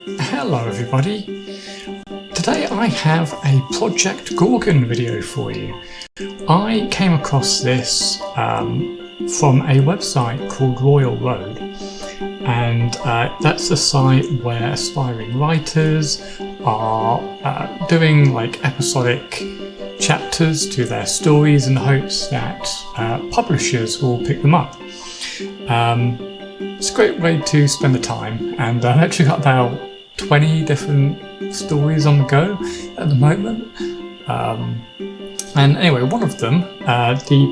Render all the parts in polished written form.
Hello everybody, today I have a Project Gorgon video for you. I came across this from a website called Royal Road, and that's a site where aspiring writers are doing like episodic chapters to their stories in the hopes that publishers will pick them up. It's a great way to spend the time, and I've actually got about 20 different stories on the go at the moment. And anyway, one of them, the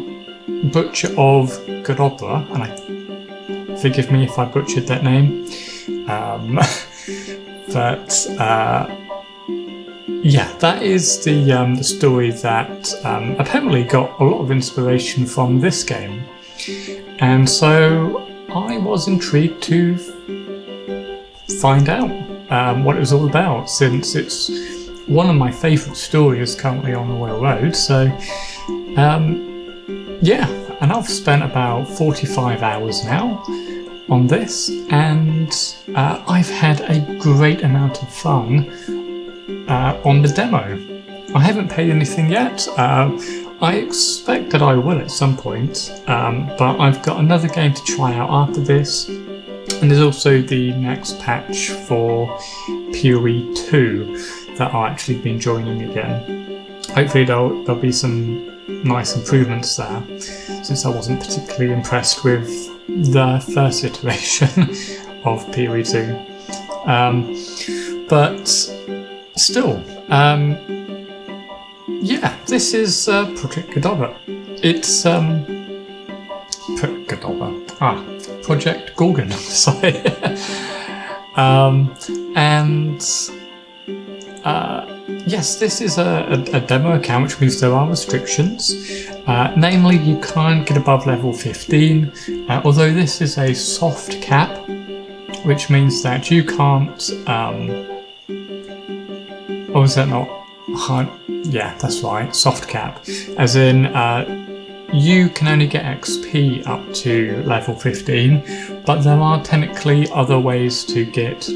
Butcher of Gorgon, and forgive me if I butchered that name, but yeah, that is the story that apparently got a lot of inspiration from this game, and so I was intrigued to find out what it was all about, since it's one of my favourite stories currently on the Royal Road. So yeah, and I've spent about 45 hours now on this, and I've had a great amount of fun on the demo. I haven't paid anything yet. I expect that I will at some point, but I've got another game to try out after this. And there's also the next patch for PoE 2 that I'll actually be joining again. Hopefully there'll be some nice improvements there, since I wasn't particularly impressed with the first iteration of PoE 2. But still, yeah, this is Project Gorgon. It's Project Gorgon, sorry. And yes, this is a demo account, which means there are restrictions. Namely, you can't get above level 15, although this is a soft cap, which means that you can't... oh, is that not hard? Yeah, that's right, soft cap. As in, you can only get XP up to level 15, but there are technically other ways to get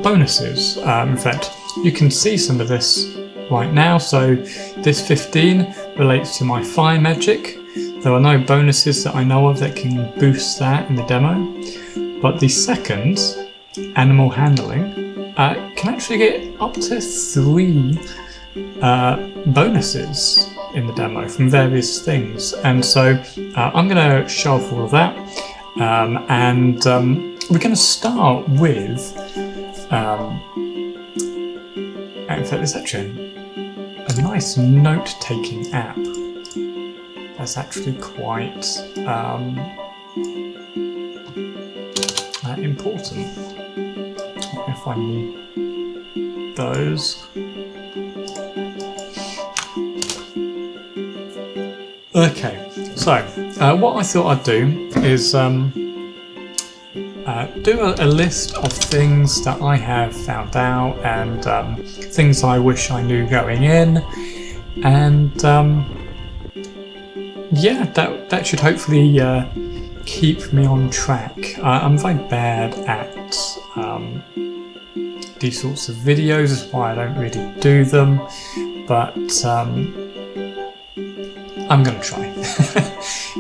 bonuses. In fact, you can see some of this right now. So this 15 relates to my fire magic. There are no bonuses that I know of that can boost that in the demo, but the second, animal handling, can actually get up to 3 bonuses in the demo from various things. And so I'm going to show off all of that, and we're going to start with in fact, there's actually a nice note-taking app that's actually quite important. If I need those. Okay, so what I thought I'd do is do a list of things that I have found out, and things I wish I knew going in, and yeah, that should hopefully keep me on track. I'm very bad at these sorts of videos, that's why I don't really do them, but I'm going to try.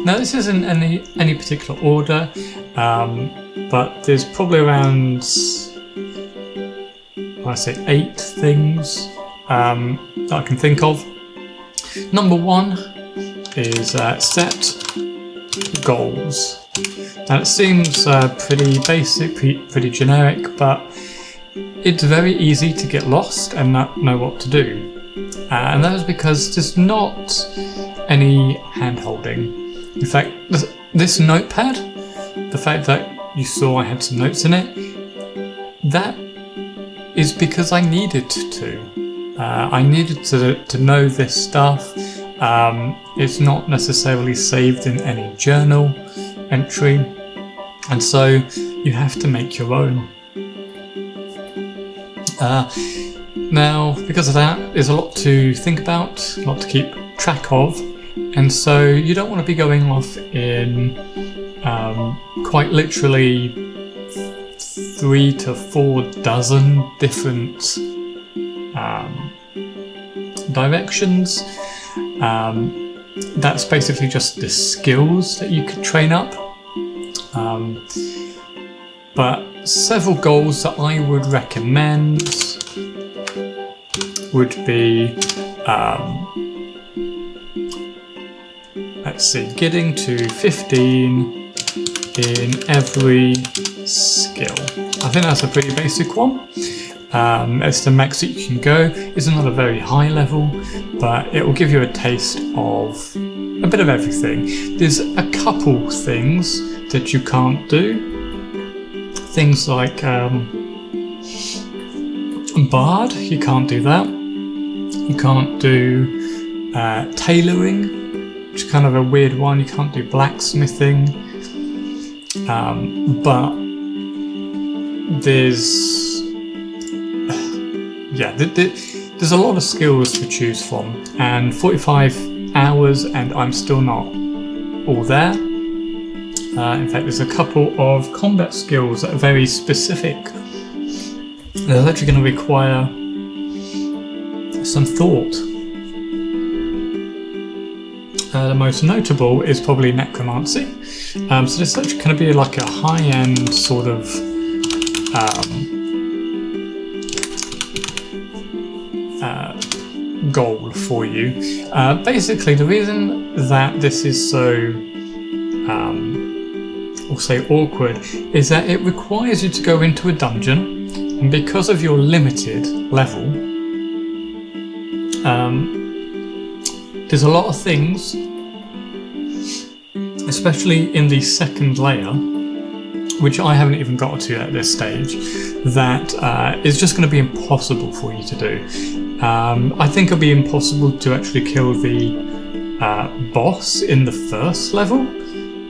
Now, this isn't any particular order, but there's probably around, I say, 8 things that I can think of. Number 1 is set goals. Now, it seems pretty basic, pretty generic, but it's very easy to get lost and not know what to do. And that is because there's not any hand-holding. In fact, this notepad, the fact that you saw I had some notes in it, that is because I needed to. I needed to know this stuff. It's not necessarily saved in any journal entry, and so you have to make your own. Now, because of that, there's a lot to think about, a lot to keep track of, and so you don't want to be going off in quite literally 3 to 4 dozen different directions. That's basically just the skills that you could train up. But several goals that I would recommend would be, let's see, getting to 15 in every skill. I think that's a pretty basic one. It's the max that you can go. It's not a very high level, but it will give you a taste of a bit of everything. There's a couple things that you can't do. Things like Bard, you can't do that. You can't do tailoring, which is kind of a weird one. You can't do blacksmithing. But there's there's a lot of skills to choose from, and 45 hours and I'm still not all there. In fact, there's a couple of combat skills that are very specific. They're actually going to require some thought. The most notable is probably necromancy. So this is actually going to be like a high-end sort of goal for you. Basically, the reason that this is so we'll say awkward is that it requires you to go into a dungeon, and because of your limited level, there's a lot of things, especially in the second layer, which I haven't even got to at this stage, that is just going to be impossible for you to do. I think it'll be impossible to actually kill the boss in the first level,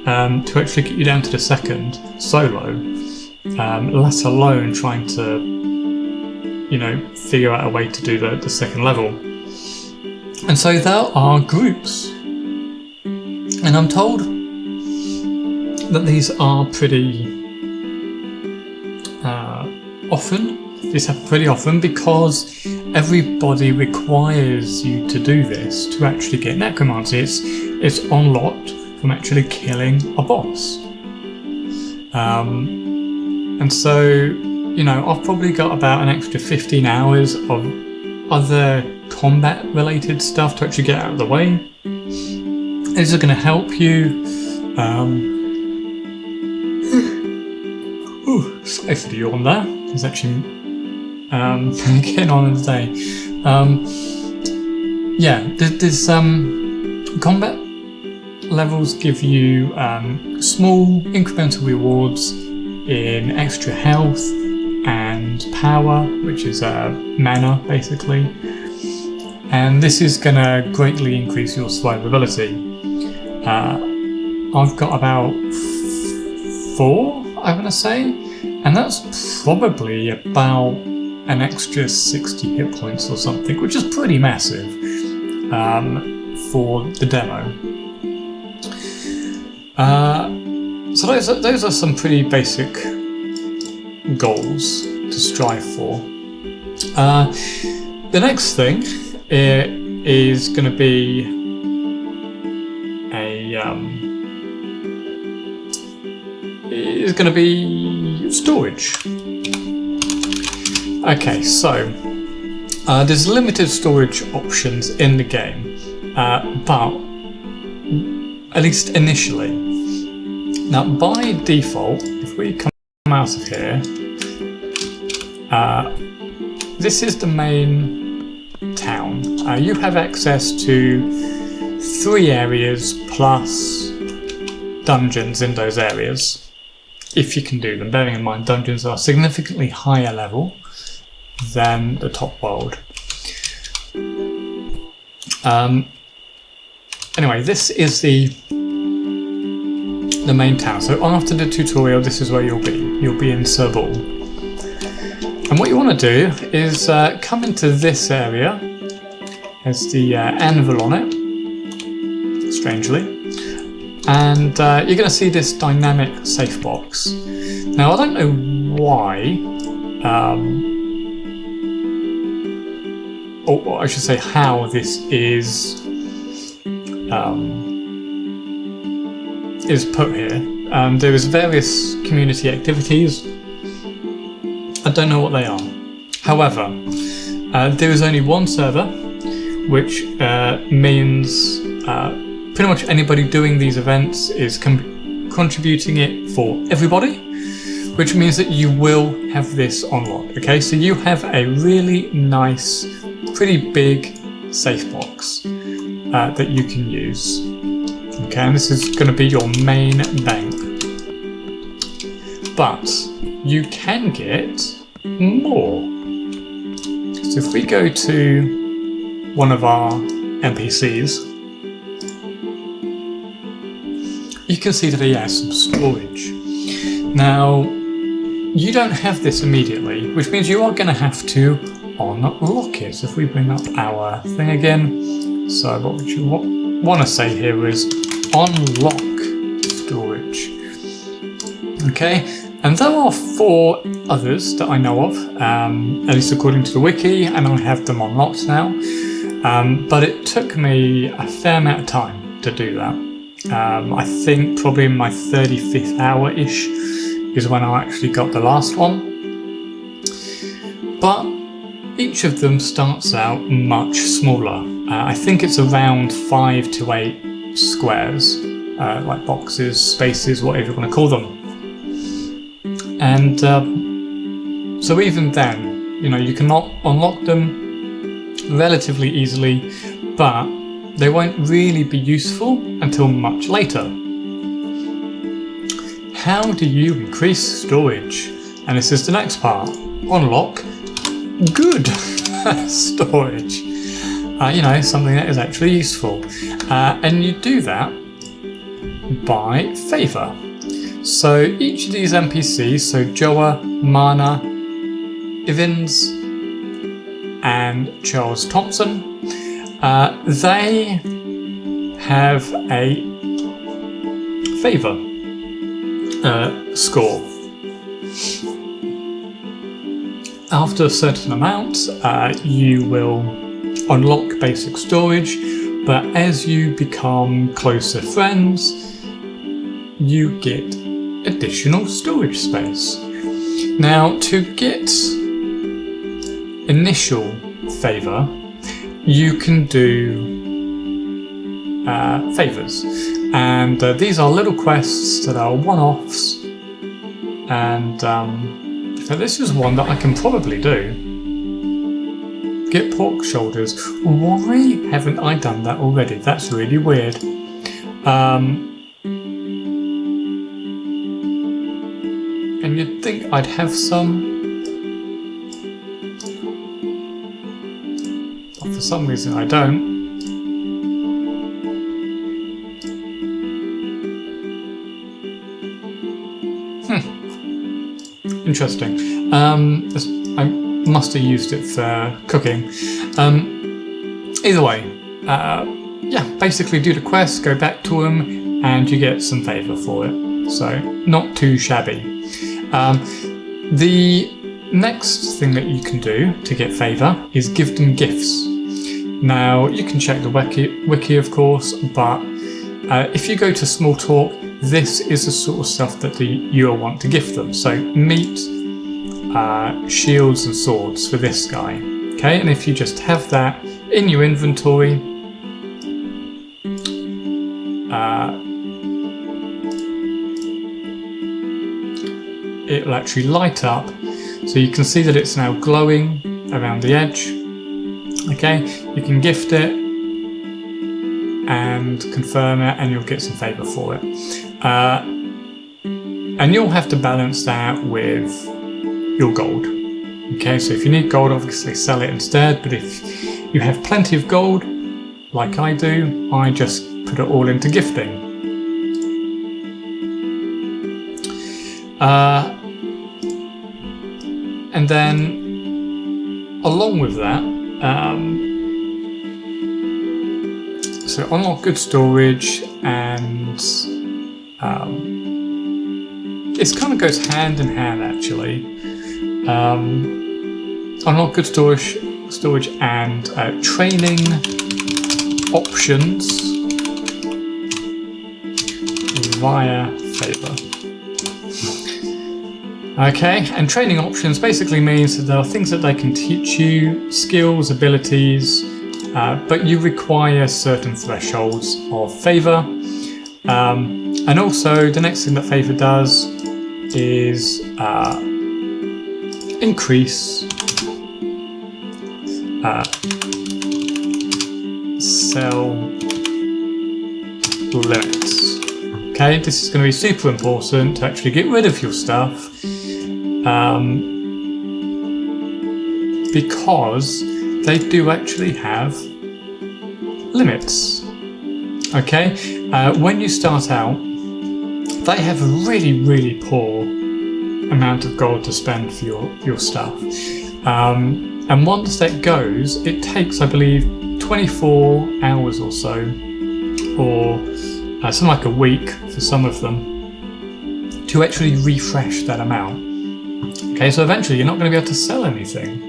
to actually get you down to the second solo, let alone trying to, figure out a way to do the second level. And so there are groups, and I'm told that these are pretty often. These happen pretty often because everybody requires you to do this to actually get necromancy. It's unlocked from actually killing a boss. And so, I've probably got about an extra 15 hours of other combat related stuff to actually get out of the way. These are going to help you. Sorry for the yawn there. It's actually getting on in the day. There's combat levels give you small incremental rewards in extra health and power, which is mana basically, and this is going to greatly increase your survivability. I've got about 4, I'm going to say, and that's probably about an extra 60 hit points or something, which is pretty massive for the demo. So those are some pretty basic goals to strive for. The next thing is going to be storage. Okay, so there's limited storage options in the game, but at least initially. Now, by default, if we come out of here, this is the main town. You have access to 3 areas plus dungeons in those areas, if you can do them. Bearing in mind, dungeons are significantly higher level than the top world. Anyway, this is the main town. So after the tutorial, this is where you'll be. You'll be in Serbal. And what you want to do is come into this area. There's the anvil on it, strangely. And you're going to see this dynamic safe box. Now, I don't know why, or I should say how this is put here. There is various community activities. I don't know what they are. However, there is only one server, which means pretty much anybody doing these events is contributing it for everybody, which means that you will have this unlocked. Okay, so you have a really nice, pretty big safe box that you can use. Okay, and this is going to be your main bank. But you can get more. So if we go to one of our NPCs, you can see that he has some storage. Now, you don't have this immediately, which means you are going to have to unlock it. So if we bring up our thing again, so what would you want to say here is unlock storage. Okay, and there are 4 others that I know of, at least according to the wiki, and I have them unlocked now. But it took me a fair amount of time to do that. I think probably in my 35th hour-ish is when I actually got the last one. But each of them starts out much smaller. I think it's around 5 to 8 squares, like boxes, spaces, whatever you want to call them. And so even then, you know, you can unlock them relatively easily, but they won't really be useful until much later. How do you increase storage? And this is the next part. Unlock good storage. You know, something that is actually useful. And you do that by favour. So each of these NPCs, so Joa, Mana, Ivins, and Charles Thompson, they have a favour score. After a certain amount, you will unlock basic storage, but as you become closer friends, you get additional storage space. Now, to get initial favour, you can do favours, and these are little quests that are one-offs, and so this is one that I can probably do. Get pork shoulders. Why haven't I done that already? That's really weird. And you'd think I'd have some. But for some reason I don't. Interesting. I must have used it for cooking. Either way, yeah, basically do the quest, go back to them, and you get some favour for it. So, not too shabby. The next thing that you can do to get favour is give them gifts. Now, you can check the wiki of course, but if you go to small talk, this is the sort of stuff that you'll want to gift them. So meat, shields and swords for this guy. Okay, and if you just have that in your inventory, it'll actually light up, so you can see that it's now glowing around the edge. Okay, you can gift it and confirm it, and you'll get some favour for it. And you'll have to balance that with your gold. Okay, so if you need gold, obviously sell it instead, but if you have plenty of gold, like I do, I just put it all into gifting. And then, along with that, so unlock good storage and it kind of goes hand in hand actually. Unlock good storage and training options via favor. Okay, and training options basically means that there are things that they can teach you, skills, abilities, but you require certain thresholds of favor. And also the next thing that favor does is increase cell limits. Okay, this is going to be super important to actually get rid of your stuff, because they do actually have limits. Okay, when you start out, they have a really poor amount of gold to spend for your stuff. And once that goes, it takes, I believe, 24 hours or so, or something like a week for some of them, to actually refresh that amount. Okay, so eventually you're not going to be able to sell anything.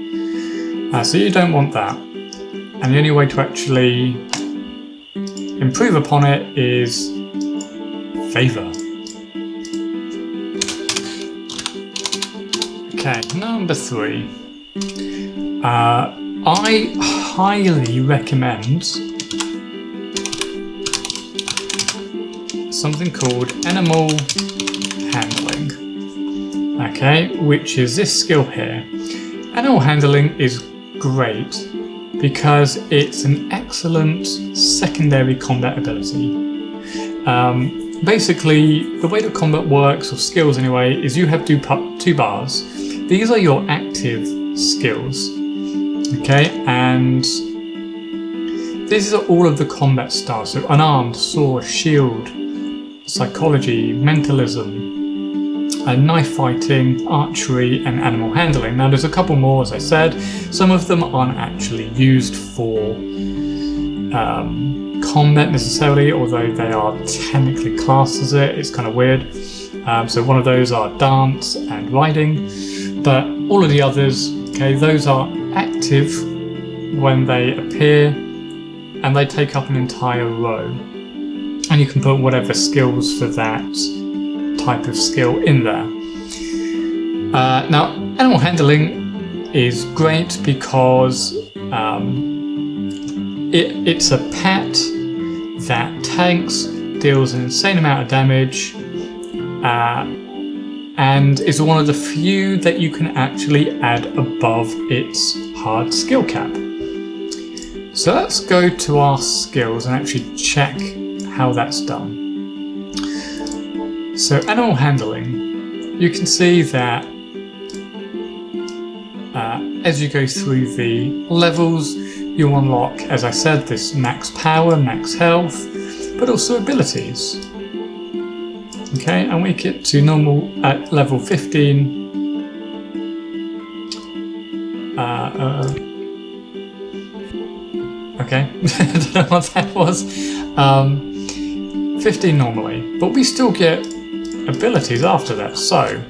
So you don't want that. And the only way to actually improve upon it is favor. Okay, number 3. I highly recommend something called animal handling. Okay, which is this skill here. Animal handling is great because it's an excellent secondary combat ability. Basically, the way that combat works, or skills anyway, is you have two bars. These are your active skills, okay, and these are all of the combat styles. So unarmed, sword, shield, psychology, mentalism, knife fighting, archery, and animal handling. Now there's a couple more, as I said. Some of them aren't actually used for combat necessarily, although they are technically classed as it. It's kind of weird. So one of those are dance and riding, but all of the others, okay, those are active when they appear, and they take up an entire row. And you can put whatever skills for that type of skill in there. Now, animal handling is great because it's a pet that tanks, deals an insane amount of damage, and is one of the few that you can actually add above its hard skill cap. So let's go to our skills and actually check how that's done. So animal handling, you can see that as you go through the levels, you unlock, as I said, this max power, max health, but also abilities. Okay, and we get to normal at level 15. Okay, I don't know what that was. 15 normally, but we still get abilities after that. So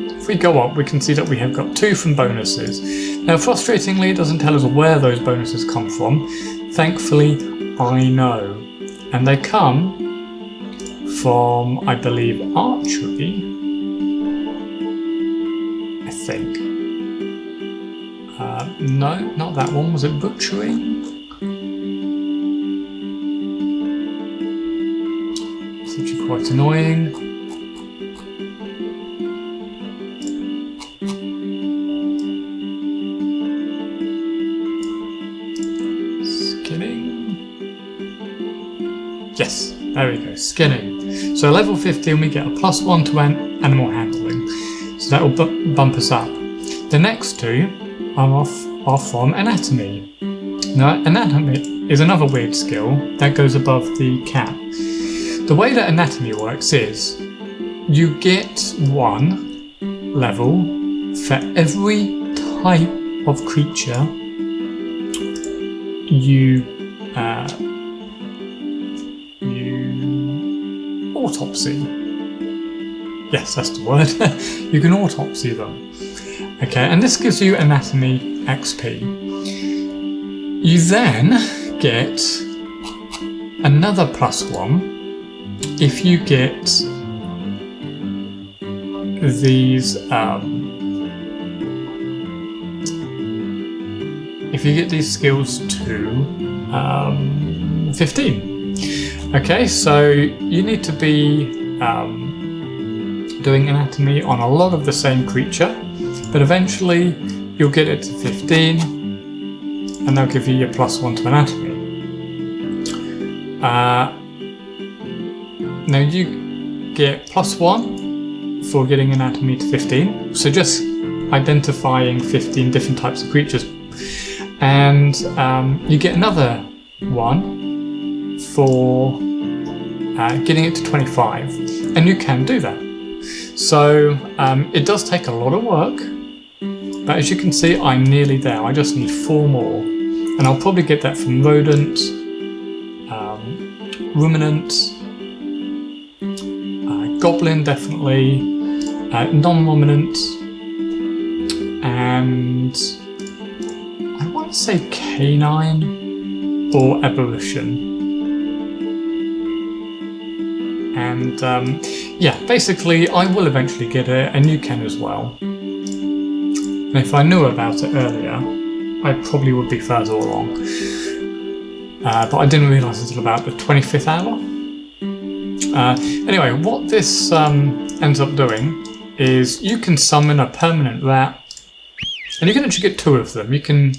if we go up, we can see that we have got 2 from bonuses. Now, frustratingly, it doesn't tell us where those bonuses come from. Thankfully, I know. And they come from, I believe, archery. I think. No, not that one. Was it butchery? It's actually quite annoying. Yes, there we go, skinning. So level 15 we get a +1 to animal handling, so that will bump us up. The next 2 are from anatomy. Now anatomy is another weird skill that goes above the cap. The way that anatomy works is you get 1 level for every type of creature you autopsy. Yes, that's the word. You can autopsy them. Okay, and this gives you anatomy XP. You then get another +1 if you get these skills to 15. Okay, so you need to be doing anatomy on a lot of the same creature, but eventually you'll get it to 15 and they'll give you your +1 to anatomy. Now you get +1 for getting anatomy to 15, so just identifying 15 different types of creatures, and you get another one for getting it to 25, and you can do that. So it does take a lot of work, but as you can see, I'm nearly there. I just need 4 more, and I'll probably get that from rodent, ruminant, goblin definitely, non-ruminant, and I want to say canine or aberration. And yeah, basically I will eventually get it, and you can as well. And if I knew about it earlier, I probably would be further along. But I didn't realise until about the 25th hour. Anyway, what this ends up doing is you can summon a permanent rat, and you can actually get 2 of them. You can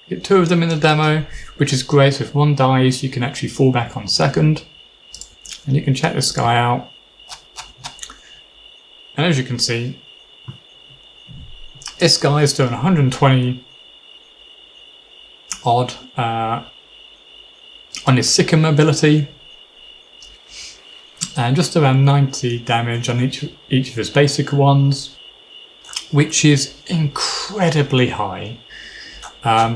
get 2 of them in the demo, which is great. So if one dies, you can actually fall back on second. And you can check this guy out. And as you can see, this guy is doing 120 odd on his Sikkim ability, and just around 90 damage on each of his basic ones, which is incredibly high.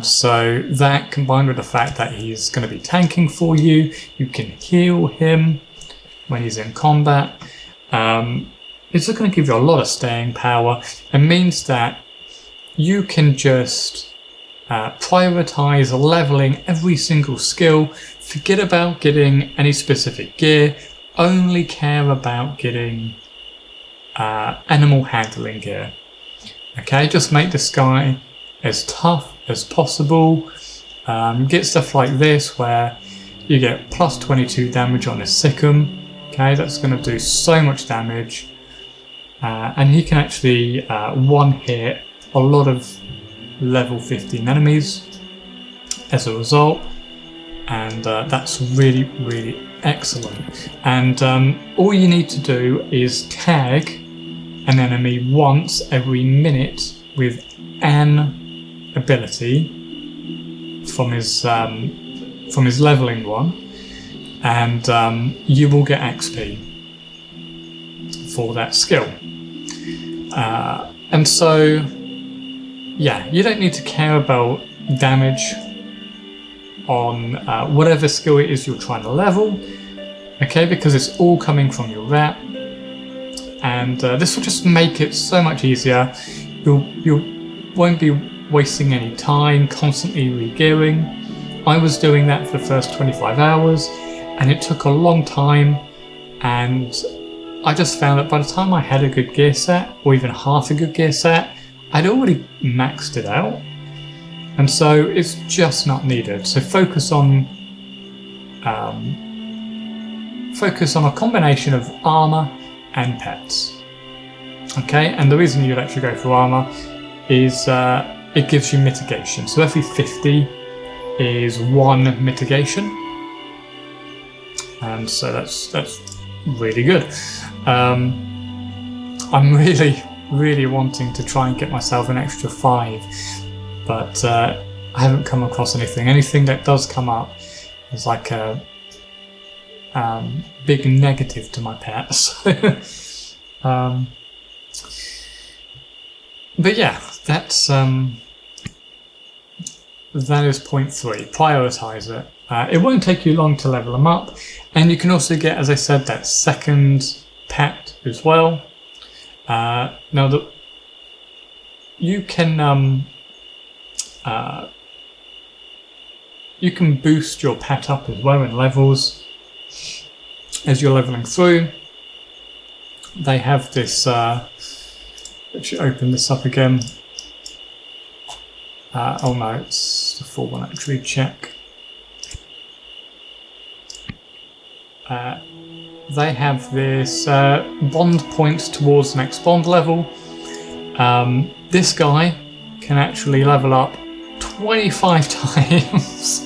So that, combined with the fact that he's going to be tanking for you, you can heal him when he's in combat. It's just going to give you a lot of staying power, and means that you can just prioritize leveling every single skill, forget about getting any specific gear, only care about getting animal handling gear. Okay, just make this guy as tough as possible. Get stuff like this where you get plus 22 damage on his Sikkim. Okay, that's going to do so much damage, and he can actually one-hit a lot of level 15 enemies as a result, and that's really, really excellent. And all you need to do is tag an enemy once every minute with an ability from his leveling one, and you will get XP for that skill. And so, yeah, you don't need to care about damage on whatever skill it is you're trying to level, okay, because it's all coming from your rat, and this will just make it so much easier. You won't be wasting any time constantly re-gearing. I was doing that for the first 25 hours, and it took a long time, and I just found that by the time I had a good gear set, or even half a good gear set, I'd already maxed it out, and so it's just not needed. So focus on a combination of armor and pets. Okay, and the reason you'd actually go for armor is it gives you mitigation. So every 50 is 1 mitigation, and so that's really good. I'm really wanting to try and get myself an extra 5, but I haven't come across anything. Anything that does come up is like a big negative to my pets. But yeah, that is point 3. Prioritize it. It won't take you long to level them up, and you can also get, as I said, that second pet as well. Now you can boost your pet up as well in levels as you're leveling through. They have this. Let's open this up again. Oh no, it's the full one actually. Check. They have this bond point towards the next bond level. This guy can actually level up 25 times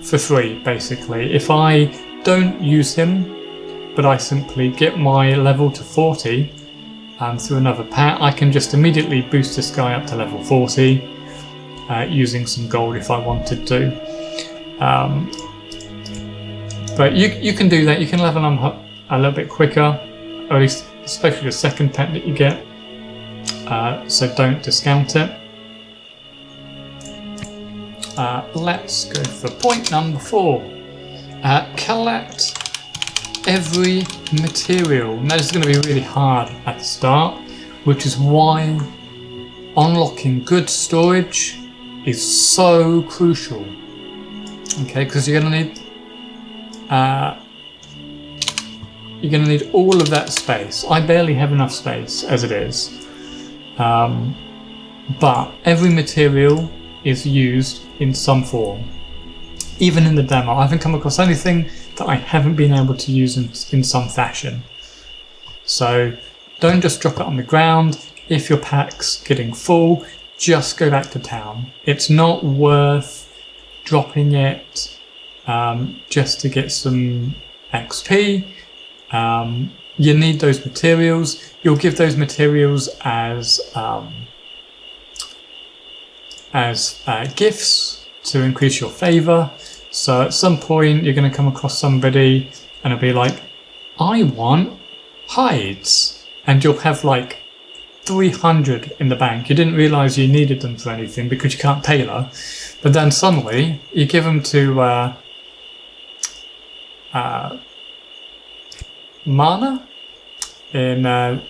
for free, basically. If I don't use him, but I simply get my level to 40 through another pet, I can just immediately boost this guy up to level 40 using some gold if I wanted to. But you can do that. You can level them up a little bit quicker, or at least especially the second pet that you get. So don't discount it. Let's go for point number 4. Collect every material. Now this is going to be really hard at the start, which is why unlocking good storage is so crucial. Okay, because you're going to need all of that space. I barely have enough space as it is, but every material is used in some form. Even in the demo, I haven't come across anything that I haven't been able to use in some fashion. So don't just drop it on the ground. If your pack's getting full, just go back to town. It's not worth dropping it just to get some XP. You need those materials. You'll give those materials as gifts to increase your favor. So at some point you're going to come across somebody and it'll be like, I want hides, and you'll have like 300 in the bank. You didn't realize you needed them for anything because you can't tailor, but then suddenly you give them to Mana in Mana,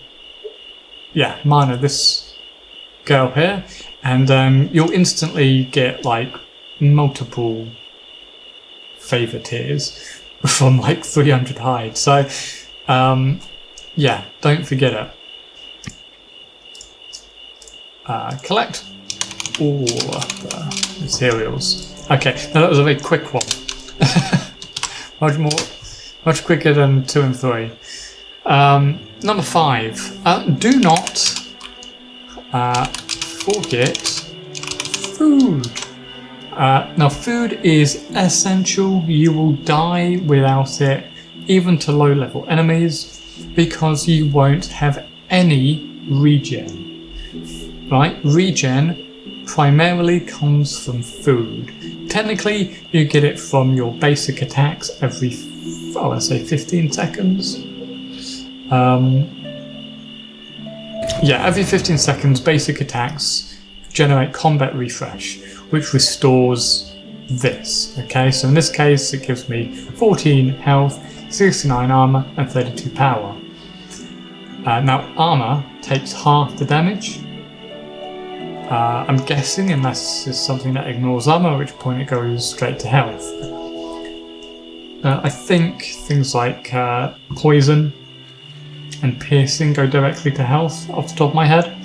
this girl here, and you'll instantly get like multiple favor tiers from like 300 hides. So don't forget it. Collect all the materials. Okay, now that was a very quick one. much quicker than 2 and 3. Number 5. Do not forget food. Now food is essential. You will die without it, even to low level enemies, because you won't have any regen. Right? Regen primarily comes from food. Technically, you get it from your basic attacks every, let's say 15 seconds. Every 15 seconds, basic attacks generate combat refresh, which restores this. Okay, so in this case, it gives me 14 health, 69 armor, and 32 power. Now, armor takes half the damage. I'm guessing, unless it's something that ignores armor, at which point it goes straight to health. I think things like poison and piercing go directly to health off the top of my head.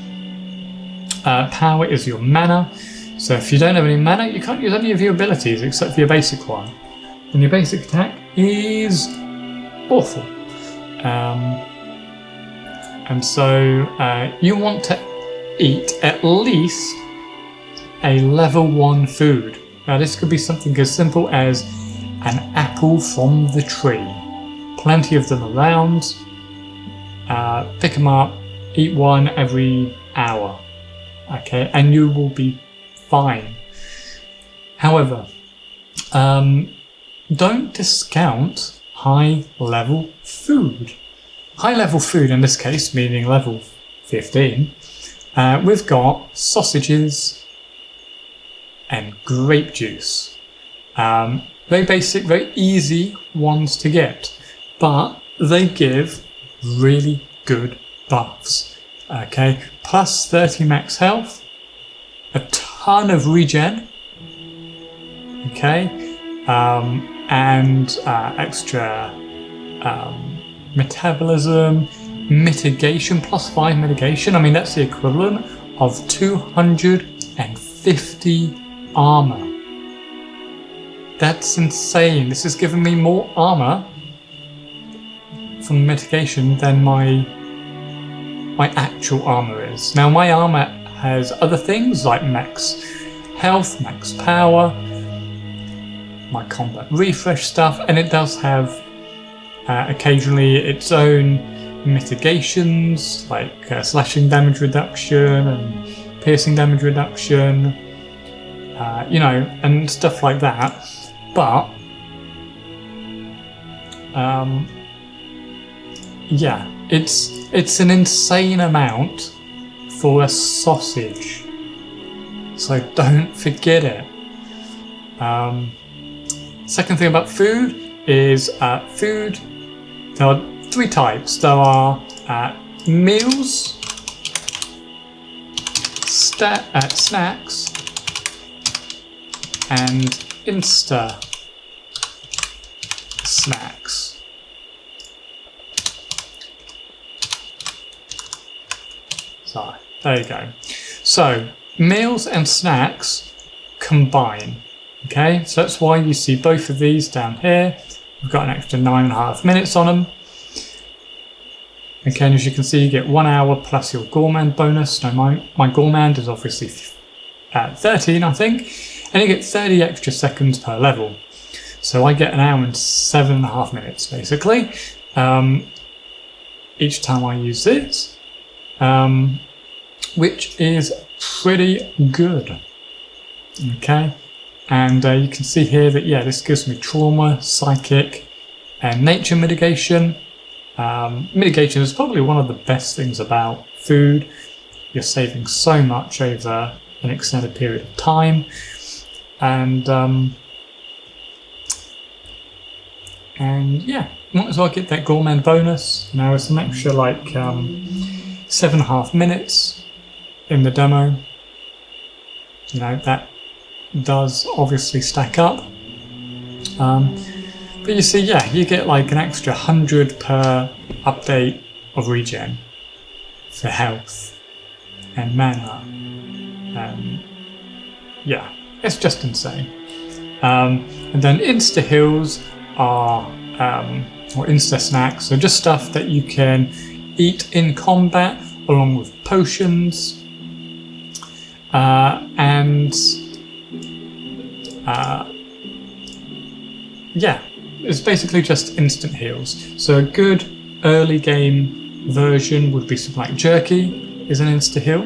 Power is your mana, so if you don't have any mana, you can't use any of your abilities except for your basic one. And your basic attack is awful. And so you want to eat at least a level 1 food. Now this could be something as simple as an apple from the tree. Plenty of them around. Pick them up, eat one every hour. Okay, and you will be fine. However, don't discount high level food. High level food in this case, meaning level 15. We've got sausages and grape juice. Very basic, very easy ones to get. but they give really good buffs. Okay, plus 30 max health, a ton of regen, okay, and extra metabolism, mitigation, plus 5 mitigation. I mean, that's the equivalent of 250 armor. That's insane. This is giving me more armor from mitigation than my actual armor is. Now, my armor has other things like max health, max power, my combat refresh stuff, and it does have occasionally its own mitigations like slashing damage reduction and piercing damage reduction, you know, and stuff like that. But yeah, it's an insane amount for a sausage, so don't forget it. Second thing about food is food. There are 3 types. There are meals, snacks, and insta snacks. So there you go. So meals and snacks combine. Okay, so that's why you see both of these down here. We've got an extra 9.5 minutes on them. Okay, and as you can see, you get 1 hour plus your gourmand bonus. Now my gourmand is obviously 13, I think, and you get 30 extra seconds per level. So I get 1 hour and 7.5 minutes basically each time I use this, which is pretty good. Okay, and you can see here that, yeah, this gives me trauma, psychic, and nature mitigation. Mitigation is probably one of the best things about food. You're saving so much over an extended period of time, and yeah, might as well get that gourmand bonus. Now it's an extra like 7.5 minutes in the demo. You know, that does obviously stack up. But you see, yeah, you get like an extra 100 per update of regen for health and mana. Yeah, it's just insane. And then insta heals are, or insta snacks, so just stuff that you can eat in combat along with potions. Yeah, it's basically just instant heals. So a good early game version would be something like jerky is an insta heal.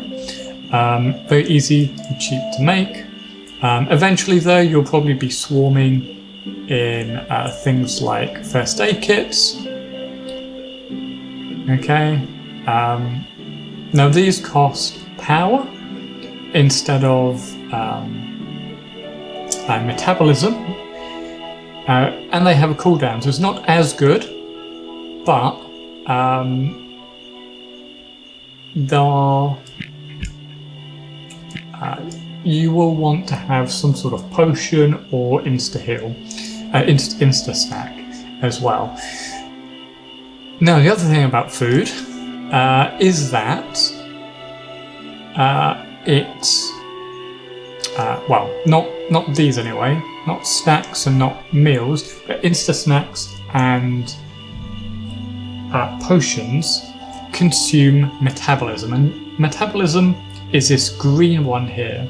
Very easy and cheap to make. Eventually though, you'll probably be swarming in things like first aid kits. Okay. Now these cost power instead of metabolism. And they have a cooldown, so it's not as good, but you will want to have some sort of potion or insta heal, insta snack as well. Now the other thing about food is that well, not these anyway. Not snacks and not meals, but insta snacks and potions consume metabolism. And metabolism is this green one here.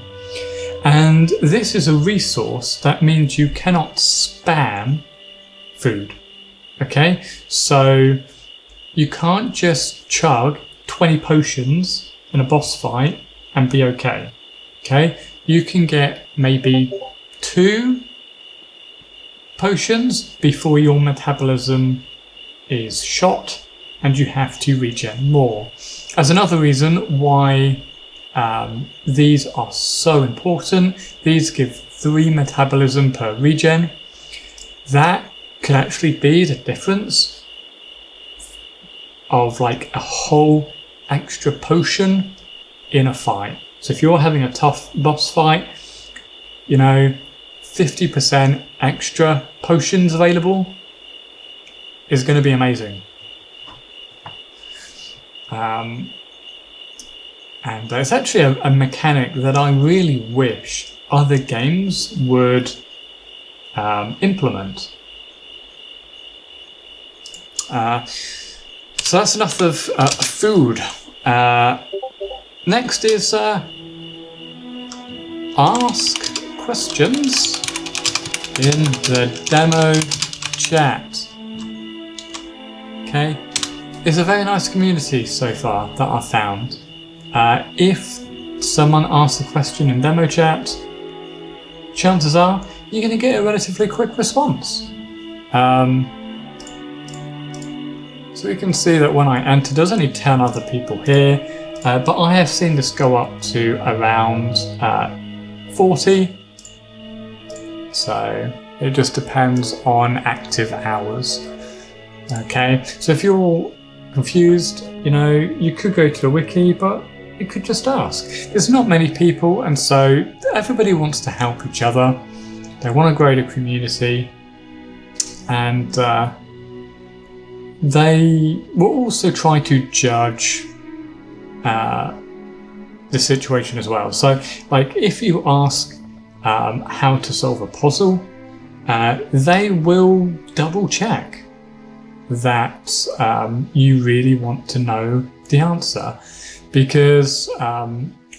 And this is a resource that means you cannot spam food. Okay, so you can't just chug 20 potions in a boss fight and be okay. Okay, you can get maybe 2 potions before your metabolism is shot and you have to regen more. As another reason why these are so important, these give 3 metabolism per regen. That could actually be the difference of like a whole extra potion in a fight. So if you're having a tough boss fight, you know, 50% extra potions available is going to be amazing. And it's actually a mechanic that I really wish other games would implement. So that's enough of food. Next is ask questions in the demo chat. Okay, it's a very nice community so far that I've found. If someone asks a question in demo chat, chances are you're going to get a relatively quick response. So we can see that when I enter, there's only 10 other people here, but I have seen this go up to around 40. So it just depends on active hours. Okay, so if you're confused, you know, you could go to the wiki, but you could just ask. There's not many people, and so everybody wants to help each other. They want to grow the community, and they will also try to judge the situation as well. So, like, if you ask how to solve a puzzle, they will double check that you really want to know the answer, because a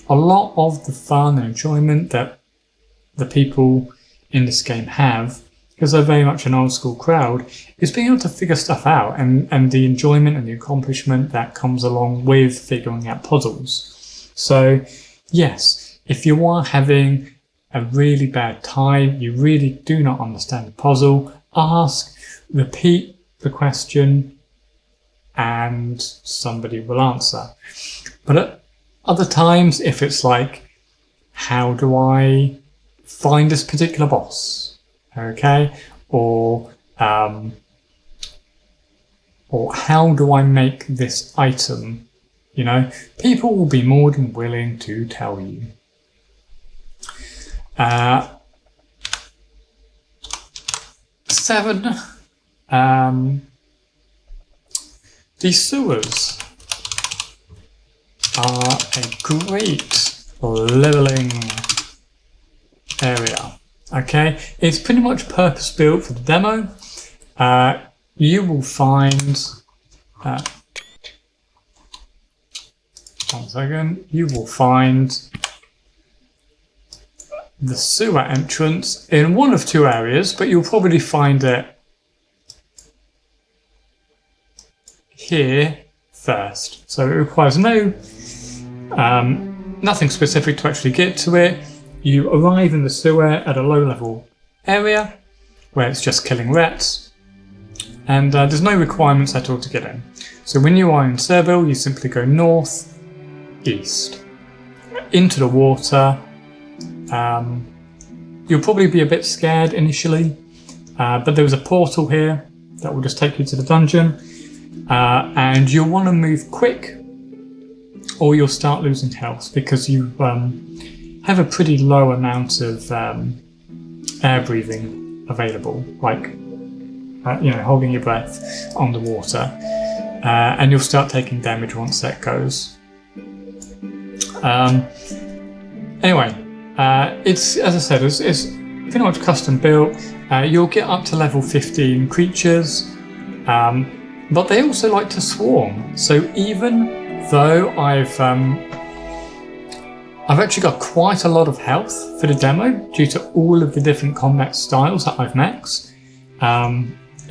lot of the fun and enjoyment that the people in this game have, because they're very much an old school crowd, is being able to figure stuff out, and the enjoyment and the accomplishment that comes along with figuring out puzzles. So yes, if you are having a really bad time, you really do not understand the puzzle, ask, repeat the question, and somebody will answer. But at other times, if it's like, how do I find this particular boss? Okay, or how do I make this item? You know, people will be more than willing to tell you. Seven. The sewers are a great leveling area. Okay, it's pretty much purpose built for the demo. You will find one second. You will find the sewer entrance in one of two areas, but you'll probably find it here first. So it requires nothing specific to actually get to it. You arrive in the sewer at a low level area where it's just killing rats, and there's no requirements at all to get in. So when you are in Serville, you simply go north, east, into the water. You'll probably be a bit scared initially, but there's a portal here that will just take you to the dungeon, and you'll want to move quick or you'll start losing health, because you have a pretty low amount of air breathing available, like you know, holding your breath underwater, and you'll start taking damage once that goes. Anyway, it's, as I said, it's pretty much custom built. You'll get up to level 15 creatures, but they also like to swarm. So even though I've actually got quite a lot of health for the demo due to all of the different combat styles that I've maxed,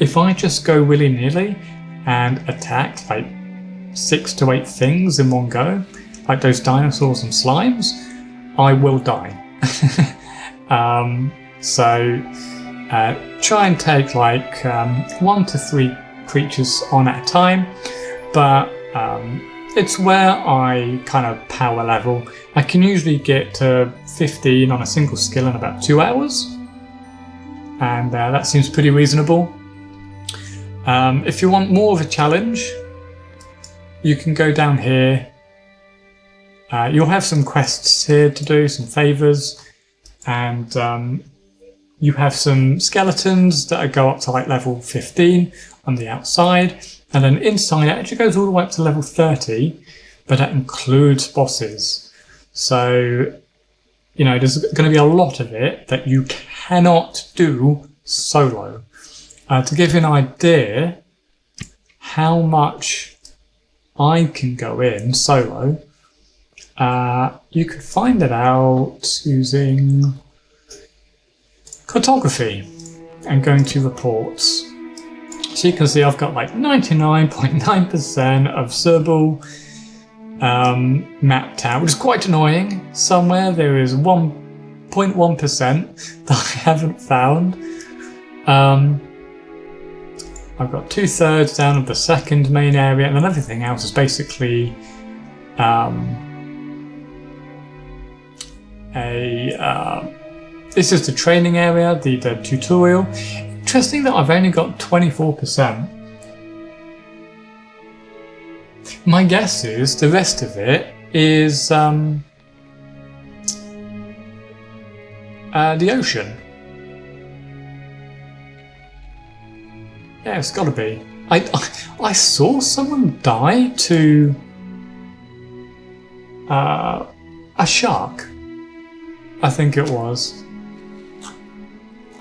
if I just go willy-nilly and attack like 6 to 8 things in one go, like those dinosaurs and slimes, I will die. So try and take like 1 to 3 creatures on at a time, but it's where I kind of power level. I can usually get to 15 on a single skill in about 2 hours, and that seems pretty reasonable. If you want more of a challenge, you can go down here. You'll have some quests here to do, some favours, and you have some skeletons that go up to like level 15 on the outside, and then inside it actually goes all the way up to level 30, but that includes bosses. So, you know, there's going to be a lot of it that you cannot do solo. To give you an idea how much I can go in solo, you could find it out using cartography and going to reports. So you can see I've got like 99.9% of Cerbal mapped out, which is quite annoying. Somewhere there is 1.1% that I haven't found. I've got 2/3 down of the second main area, and then everything else is basically this is the training area, the tutorial. Interesting that I've only got 24%. My guess is the rest of it is the ocean. Yeah, it's got to be. I saw someone die to a shark, I think it was.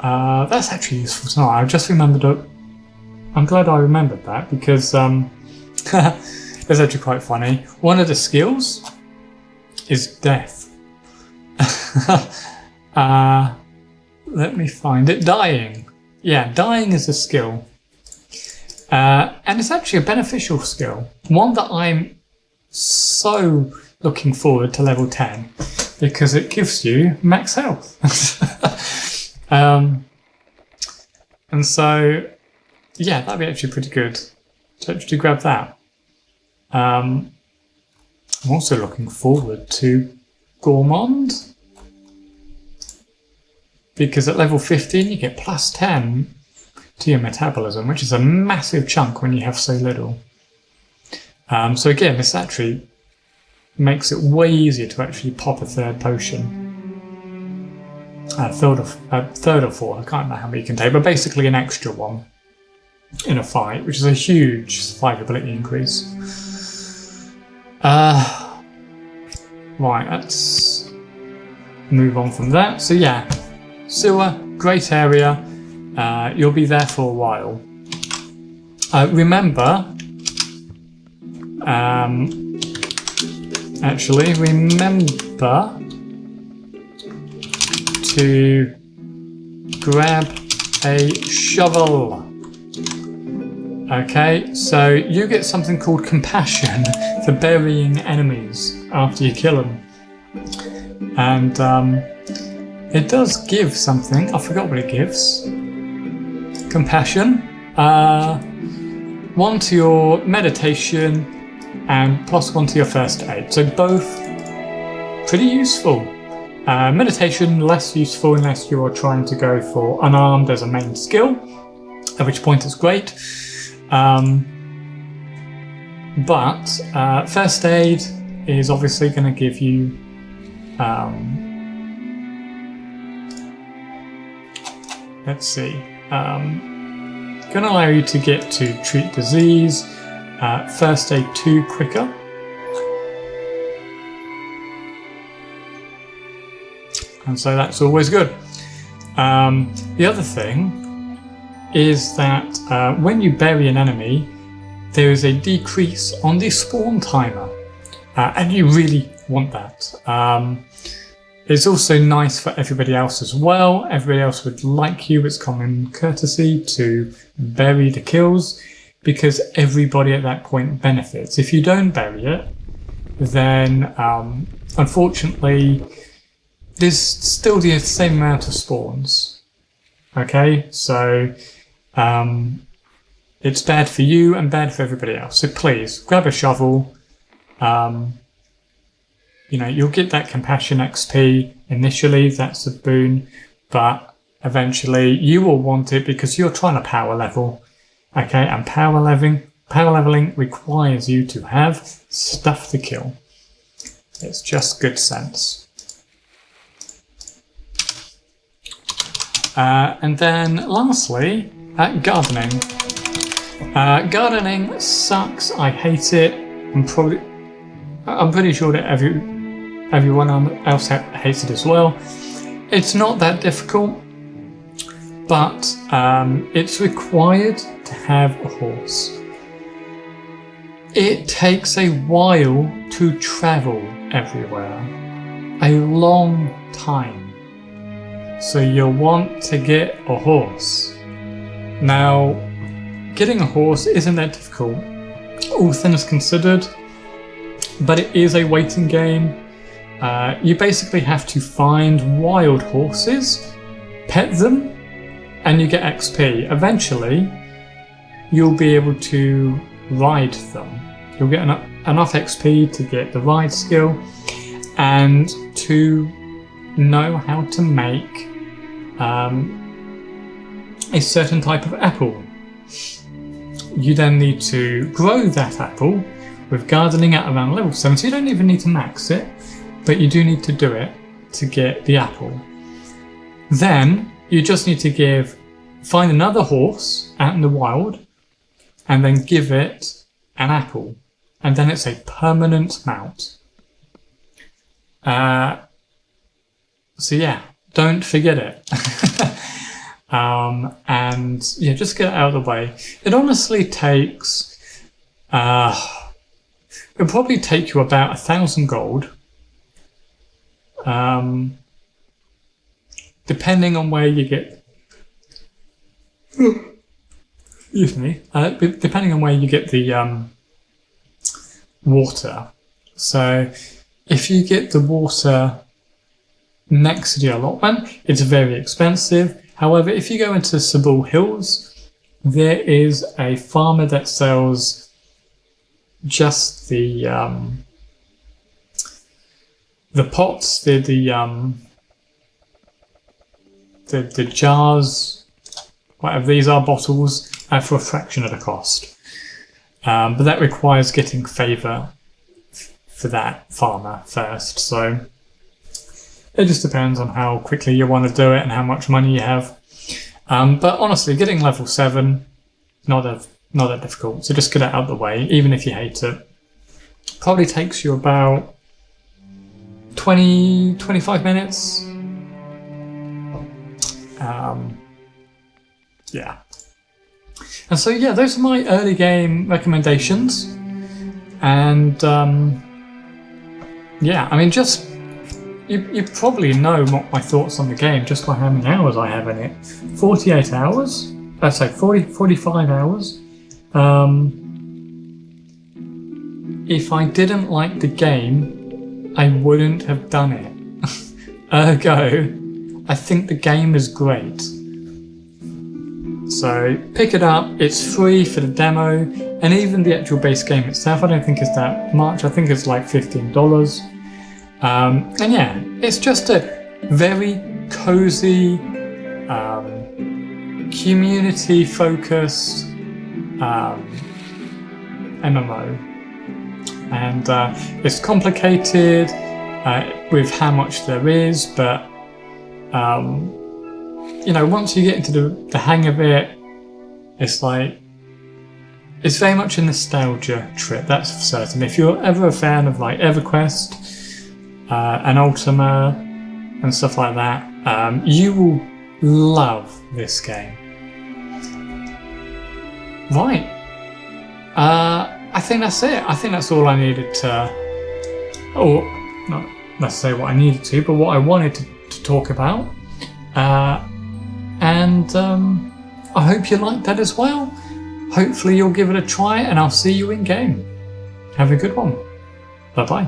That's actually useful to know. I just remembered it. I'm glad I remembered that because it's actually quite funny. One of the skills is death. Let me find it. Dying. Yeah, dying is a skill. And it's actually a beneficial skill. One that I'm so looking forward to level 10 because it gives you max health. And so, yeah, that'd be actually pretty good to actually grab that. I'm also looking forward to Gourmand because at level 15 you get +10 to your metabolism, which is a massive chunk when you have so little. So again, this actually makes it way easier to actually pop a third potion. Third or fourth, I can't remember how many you can take, but basically an extra one in a fight, which is a huge survivability increase. Right, let's move on from that. So yeah, sewer, great area. You'll be there for a while. Remember to grab a shovel. Okay, so you get something called compassion for burying enemies after you kill them. And it does give something. I forgot what it gives. Compassion. 1 to your meditation and +1 to your first aid. So both pretty useful. Meditation less useful unless you are trying to go for unarmed as a main skill, at which point it's great. But first aid is obviously going to give you let's see, going to allow you to get to treat disease, first aid 2 quicker. And so that's always good. The other thing is that when you bury an enemy, there is a decrease on the spawn timer, and you really want that. It's also nice for everybody else as well. Everybody else would like you. It's common courtesy to bury the kills because everybody at that point benefits. If you don't bury it, then unfortunately there's still the same amount of spawns. Okay, so it's bad for you and bad for everybody else. So please grab a shovel. You know, you'll get that compassion XP initially, that's a boon, but eventually you will want it because you're trying to power level. Okay, and power power leveling requires you to have stuff to kill. It's just good sense. And then lastly, gardening. Gardening sucks. I hate it. I'm pretty sure that everyone else hates it as well. It's not that difficult, but it's required to have a horse. It takes a while to travel everywhere, a long time. So you'll want to get a horse. Now, getting a horse isn't that difficult, all things considered, but it is a waiting game. You basically have to find wild horses, pet them, and you get XP. Eventually, you'll be able to ride them. You'll get enough XP to get the ride skill and to know how to make a certain type of apple. You then need to grow that apple with gardening at around level 7, so you don't even need to max it, but you do need to do it to get the apple. Then you just need to find another horse out in the wild and then give it an apple, and then it's a permanent mount. So yeah, don't forget it. And yeah, just get it out of the way. It honestly takes, it'll probably take you about 1,000 gold. Depending on where you get, excuse me, depending on where you get the water. So if you get the water next to the allotment, it's very expensive. However, if you go into Sabul Hills, there is a farmer that sells just the pots, the jars, whatever these are, bottles, for a fraction of the cost. But that requires getting favour for that farmer first. So it just depends on how quickly you want to do it and how much money you have. But honestly, getting level 7, not that difficult. So just get it out of the way, even if you hate it. Probably takes you about 20-25 minutes. Yeah. And so yeah, those are my early game recommendations. And yeah, I mean, just you probably know what my thoughts on the game just by how many hours I have in it. 48 hours? Let's say 45 hours. If I didn't like the game, I wouldn't have done it. Ergo, I think the game is great. So pick it up, it's free for the demo, and even the actual base game itself I don't think is that much. I think it's like $15. And yeah, it's just a very cozy, community focused MMO. And it's complicated with how much there is, but you know, once you get into the hang of it, it's like, it's very much a nostalgia trip, that's for certain. If you're ever a fan of like EverQuest and Ultima and stuff like that, you will love this game. Right. I think that's it. I think that's all I needed to, or not necessarily what I needed to, but what I wanted to talk about. And I hope you liked that as well. Hopefully you'll give it a try, and I'll see you in game. Have a good one. Bye bye.